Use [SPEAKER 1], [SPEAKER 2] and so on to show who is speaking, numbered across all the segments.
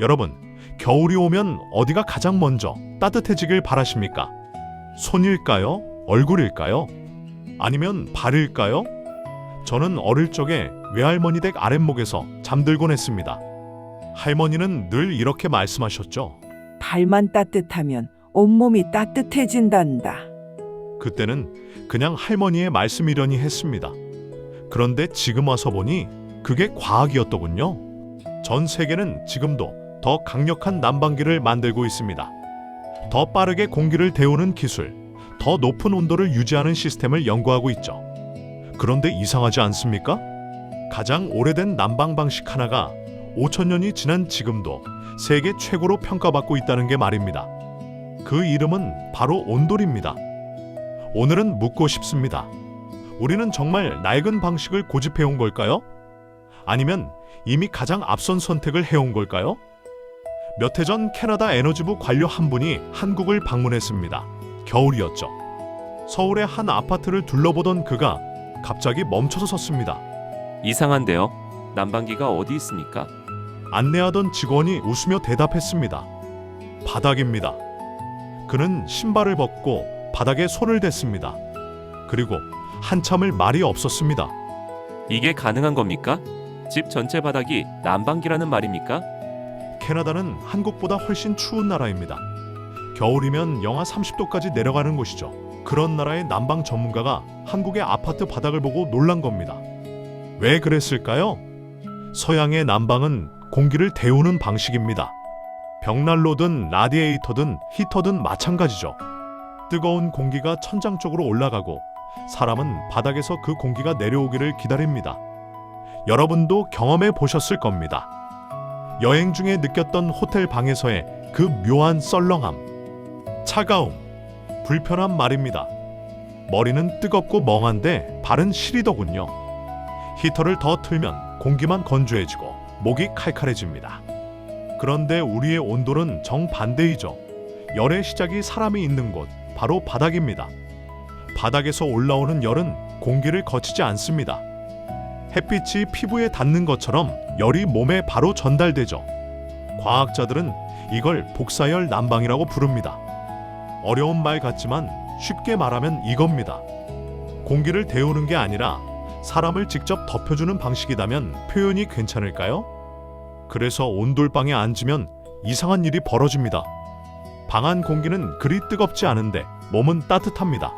[SPEAKER 1] 여러분, 겨울이 오면 어디가 가장 먼저 따뜻해지길 바라십니까? 손일까요? 얼굴일까요? 아니면 발일까요? 저는 어릴 적에 외할머니 댁 아랫목에서 잠들곤 했습니다. 할머니는 늘 이렇게 말씀하셨죠.
[SPEAKER 2] 발만 따뜻하면 온몸이 따뜻해진단다.
[SPEAKER 1] 그때는 그냥 할머니의 말씀이려니 했습니다. 그런데 지금 와서 보니 그게 과학이었더군요. 전 세계는 지금도 더 강력한 난방기를 만들고 있습니다. 더 빠르게 공기를 데우는 기술, 더 높은 온도를 유지하는 시스템을 연구하고 있죠. 그런데 이상하지 않습니까? 가장 오래된 난방 방식 하나가 5,000년이 지난 지금도 세계 최고로 평가받고 있다는 게 말입니다. 그 이름은 바로 온돌입니다. 오늘은 묻고 싶습니다. 우리는 정말 낡은 방식을 고집해온 걸까요? 아니면 이미 가장 앞선 선택을 해온 걸까요? 몇 해 전 캐나다 에너지부 관료 한 분이 한국을 방문했습니다. 겨울이었죠. 서울의 한 아파트를 둘러보던 그가 갑자기 멈춰서 섰습니다.
[SPEAKER 3] 이상한데요? 난방기가 어디 있습니까?
[SPEAKER 1] 안내하던 직원이 웃으며 대답했습니다. 바닥입니다. 그는 신발을 벗고 바닥에 손을 댔습니다. 그리고 한참을 말이 없었습니다.
[SPEAKER 3] 이게 가능한 겁니까? 집 전체 바닥이 난방기라는 말입니까?
[SPEAKER 1] 캐나다는 한국보다 훨씬 추운 나라입니다. 겨울이면 영하 30도까지 내려가는 곳이죠. 그런 나라의 난방 전문가가 한국의 아파트 바닥을 보고 놀란 겁니다. 왜 그랬을까요? 서양의 난방은 공기를 데우는 방식입니다. 벽난로든 라디에이터든 히터든 마찬가지죠. 뜨거운 공기가 천장 쪽으로 올라가고 사람은 바닥에서 그 공기가 내려오기를 기다립니다. 여러분도 경험해 보셨을 겁니다. 여행 중에 느꼈던 호텔 방에서의 그 묘한 썰렁함, 차가움, 불편함 말입니다. 머리는 뜨겁고 멍한데 발은 시리더군요. 히터를 더 틀면 공기만 건조해지고 목이 칼칼해집니다. 그런데 우리의 온돌은 정반대이죠. 열의 시작이 사람이 있는 곳, 바로 바닥입니다. 바닥에서 올라오는 열은 공기를 거치지 않습니다. 햇빛이 피부에 닿는 것처럼 열이 몸에 바로 전달되죠. 과학자들은 이걸 복사열 난방이라고 부릅니다. 어려운 말 같지만 쉽게 말하면 이겁니다. 공기를 데우는 게 아니라 사람을 직접 덮여주는 방식이라면 표현이 괜찮을까요? 그래서 온돌방에 앉으면 이상한 일이 벌어집니다. 방 안 공기는 그리 뜨겁지 않은데 몸은 따뜻합니다.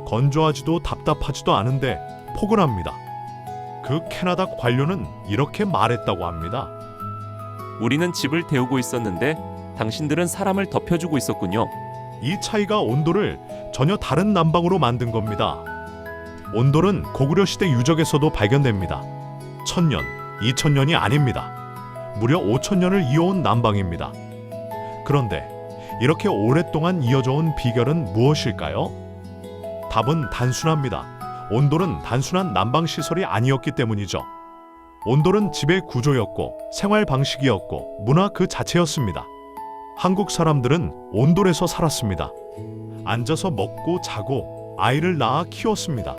[SPEAKER 1] 건조하지도 답답하지도 않은데 포근합니다. 그 캐나다 관료는 이렇게 말했다고 합니다.
[SPEAKER 3] 우리는 집을 데우고 있었는데 당신들은 사람을 덮여주고 있었군요.
[SPEAKER 1] 이 차이가 온돌을 전혀 다른 난방으로 만든 겁니다. 온돌은 고구려 시대 유적에서도 발견됩니다. 1000년, 2000년이 아닙니다. 무려 5000년을 이어온 난방입니다. 그런데 이렇게 오랫동안 이어져 온 비결은 무엇일까요? 답은 단순합니다. 온돌은 단순한 난방시설이 아니었기 때문이죠. 온돌은 집의 구조였고 생활 방식이었고 문화 그 자체였습니다. 한국 사람들은 온돌에서 살았습니다. 앉아서 먹고 자고 아이를 낳아 키웠습니다.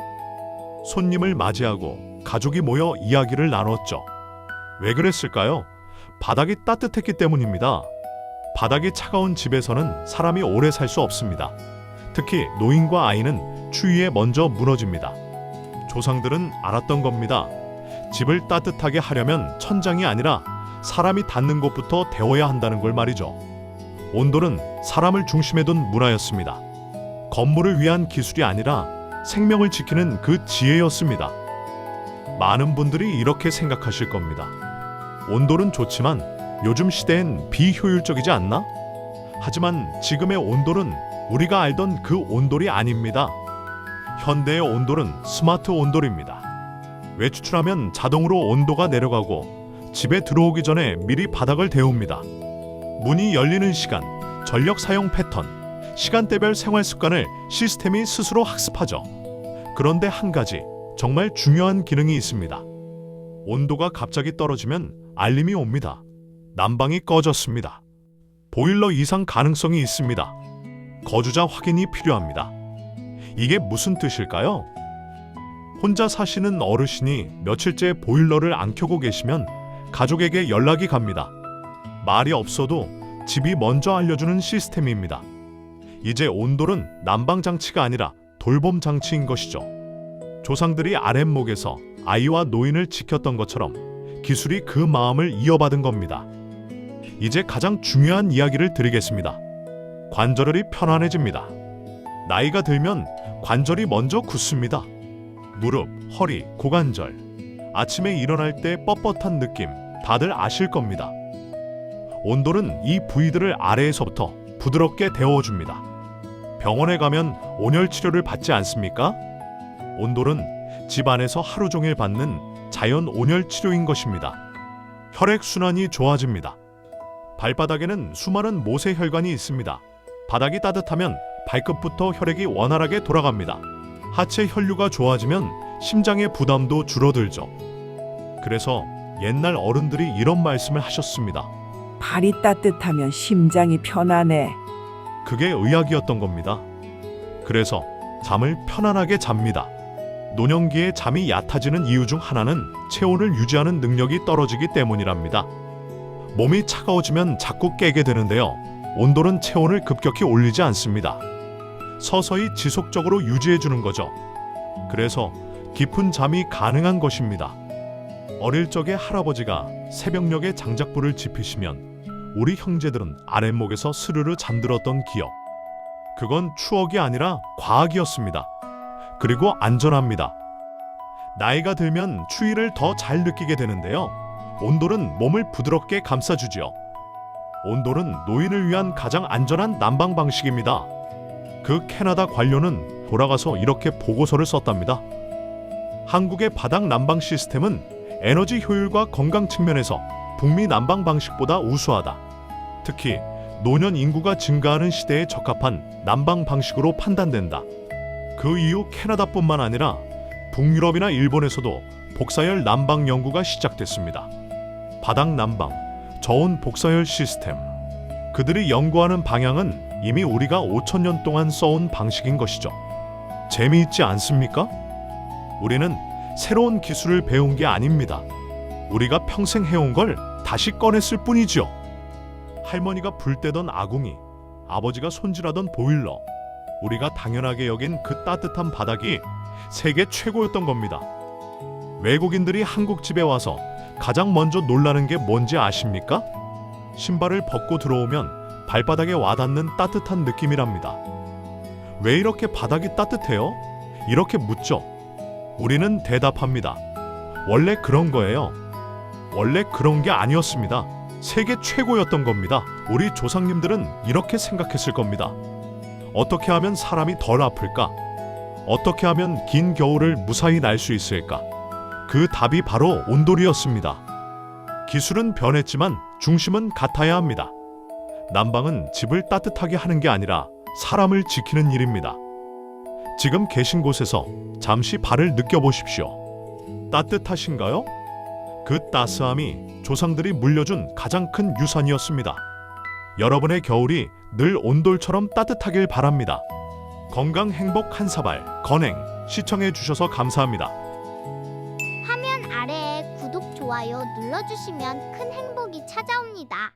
[SPEAKER 1] 손님을 맞이하고 가족이 모여 이야기를 나눴죠. 왜 그랬을까요? 바닥이 따뜻했기 때문입니다. 바닥이 차가운 집에서는 사람이 오래 살 수 없습니다. 특히 노인과 아이는 추위에 먼저 무너집니다. 조상들은 알았던 겁니다. 집을 따뜻하게 하려면 천장이 아니라 사람이 닿는 곳부터 데워야 한다는 걸 말이죠. 온돌은 사람을 중심에 둔 문화였습니다. 건물을 위한 기술이 아니라 생명을 지키는 그 지혜였습니다. 많은 분들이 이렇게 생각하실 겁니다. 온돌은 좋지만 요즘 시대엔 비효율적이지 않나? 하지만 지금의 온돌은 우리가 알던 그 온돌이 아닙니다. 현대의 온돌은 스마트 온돌입니다. 외출하면 자동으로 온도가 내려가고 집에 들어오기 전에 미리 바닥을 데웁니다. 문이 열리는 시간, 전력 사용 패턴, 시간대별 생활 습관을 시스템이 스스로 학습하죠. 그런데 한 가지 정말 중요한 기능이 있습니다. 온도가 갑자기 떨어지면 알림이 옵니다. 난방이 꺼졌습니다. 보일러 이상 가능성이 있습니다. 거주자 확인이 필요합니다. 이게 무슨 뜻일까요? 혼자 사시는 어르신이 며칠째 보일러를 안 켜고 계시면 가족에게 연락이 갑니다. 말이 없어도 집이 먼저 알려주는 시스템입니다. 이제 온돌은 난방 장치가 아니라 돌봄 장치인 것이죠. 조상들이 아랫목에서 아이와 노인을 지켰던 것처럼 기술이 그 마음을 이어받은 겁니다. 이제 가장 중요한 이야기를 드리겠습니다. 관절이 편안해집니다. 나이가 들면 관절이 먼저 굳습니다. 무릎, 허리, 고관절. 아침에 일어날 때 뻣뻣한 느낌 다들 아실 겁니다. 온돌은 이 부위들을 아래에서부터 부드럽게 데워줍니다. 병원에 가면 온열 치료를 받지 않습니까? 온돌은 집 안에서 하루 종일 받는 자연 온열 치료인 것입니다. 혈액 순환이 좋아집니다. 발바닥에는 수많은 모세혈관이 있습니다. 바닥이 따뜻하면 발끝부터 혈액이 원활하게 돌아갑니다. 하체 혈류가 좋아지면 심장의 부담도 줄어들죠. 그래서 옛날 어른들이 이런 말씀을 하셨습니다.
[SPEAKER 2] 발이 따뜻하면 심장이 편안해.
[SPEAKER 1] 그게 의학이었던 겁니다. 그래서 잠을 편안하게 잡니다. 노년기에 잠이 얕아지는 이유 중 하나는 체온을 유지하는 능력이 떨어지기 때문이랍니다. 몸이 차가워지면 자꾸 깨게 되는데요. 온돌은 체온을 급격히 올리지 않습니다. 서서히 지속적으로 유지해주는 거죠. 그래서 깊은 잠이 가능한 것입니다. 어릴 적에 할아버지가 새벽녘에 장작불을 지피시면 우리 형제들은 아랫목에서 스르르 잠들었던 기억. 그건 추억이 아니라 과학이었습니다. 그리고 안전합니다. 나이가 들면 추위를 더 잘 느끼게 되는데요. 온돌은 몸을 부드럽게 감싸주지요. 온돌은 노인을 위한 가장 안전한 난방 방식입니다. 그 캐나다 관료는 돌아가서 이렇게 보고서를 썼답니다. 한국의 바닥 난방 시스템은 에너지 효율과 건강 측면에서 북미 난방 방식보다 우수하다. 특히 노년 인구가 증가하는 시대에 적합한 난방 방식으로 판단된다. 그 이후 캐나다뿐만 아니라 북유럽이나 일본에서도 복사열 난방 연구가 시작됐습니다. 바닥 난방, 저온 복사열 시스템. 그들이 연구하는 방향은 이미 우리가 5,000년 동안 써온 방식인 것이죠. 재미있지 않습니까? 우리는 새로운 기술을 배운 게 아닙니다. 우리가 평생 해온 걸 다시 꺼냈을 뿐이지요. 할머니가 불 때던 아궁이, 아버지가 손질하던 보일러, 우리가 당연하게 여긴 그 따뜻한 바닥이 세계 최고였던 겁니다. 외국인들이 한국 집에 와서 가장 먼저 놀라는 게 뭔지 아십니까? 신발을 벗고 들어오면 발바닥에 와닿는 따뜻한 느낌이랍니다. 왜 이렇게 바닥이 따뜻해요? 이렇게 묻죠. 우리는 대답합니다. 원래 그런 거예요. 원래 그런 게 아니었습니다. 세계 최고였던 겁니다. 우리 조상님들은 이렇게 생각했을 겁니다. 어떻게 하면 사람이 덜 아플까? 어떻게 하면 긴 겨울을 무사히 날 수 있을까? 그 답이 바로 온돌이었습니다. 기술은 변했지만 중심은 같아야 합니다. 난방은 집을 따뜻하게 하는 게 아니라 사람을 지키는 일입니다. 지금 계신 곳에서 잠시 발을 느껴보십시오. 따뜻하신가요? 그 따스함이 조상들이 물려준 가장 큰 유산이었습니다. 여러분의 겨울이 늘 온돌처럼 따뜻하길 바랍니다. 건강 행복 한 사발 건행 시청해 주셔서 감사합니다.
[SPEAKER 4] 화면 아래에 구독, 좋아요 눌러주시면 큰 행복이 찾아옵니다.